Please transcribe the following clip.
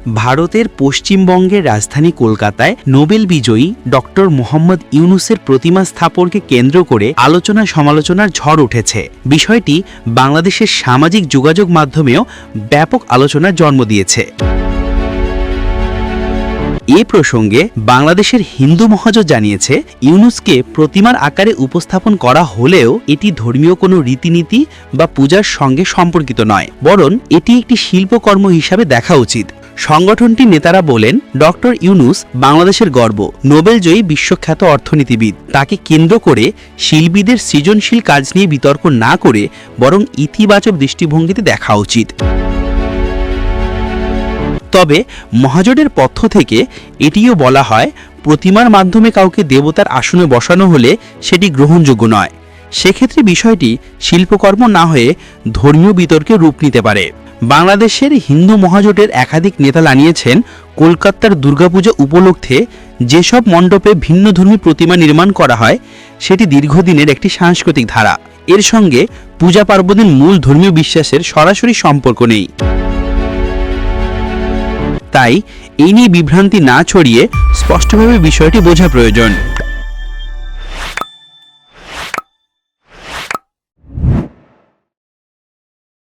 ভারতের পশ্চিমবঙ্গের রাজধানী কলকাতায় নোবেল বিজয়ী ডক্টর মোহাম্মদ ইউনূসের প্রতিমা স্থাপনকে কেন্দ্র করে আলোচনা সমালোচনার ঝড় উঠেছে। বিষয়টি বাংলাদেশের সামাজিক যোগাযোগ মাধ্যমেও ব্যাপক আলোচনার জন্ম দিয়েছে। এ প্রসঙ্গে বাংলাদেশের হিন্দু মহাজোট জানিয়েছে, ইউনূসকে প্রতিমার আকারে উপস্থাপন করা হলেও এটি ধর্মীয় কোনো রীতিনীতি বা পূজার সঙ্গে সম্পর্কিত নয়, বরং এটি একটি শিল্পকর্ম হিসাবে দেখা উচিত। সংগঠনটির নেতারা বলেন, ডক্টর ইউনূস বাংলাদেশের গর্ব, নোবেলজয়ী বিশ্বখ্যাত অর্থনীতিবিদ। তাকে কেন্দ্র করে শিল্পীদের সৃজনশীল কাজ নিয়ে বিতর্ক না করে বরং ইতিবাচক দৃষ্টিভঙ্গিতে দেখা উচিত। তবে মহাজোটের পক্ষ থেকে এটিও বলা হয়, প্রতিমার মাধ্যমে কাউকে দেবতার আসনে বসানো হলে সেটি গ্রহণযোগ্য নয়। সেক্ষেত্রে বিষয়টি শিল্পকর্ম না হয়ে ধর্মীয় বিতর্কে রূপ নিতে পারে। বাংলাদেশের হিন্দু মহাজোটের একাধিক নেতা জানিয়েছেন, কলকাতার দুর্গাপূজা উপলক্ষে যেসব মণ্ডপে ভিন্নধর্মী প্রতিমা নির্মাণ করা হয় সেটি দীর্ঘদিনের একটি সাংস্কৃতিক ধারা। এর সঙ্গে পূজা পার্বণের মূল ধর্মীয় বিশ্বাসের সরাসরি সম্পর্ক নেই। তাই এই নিয়ে বিভ্রান্তি না ছড়িয়ে স্পষ্টভাবে বিষয়টি বোঝা প্রয়োজন।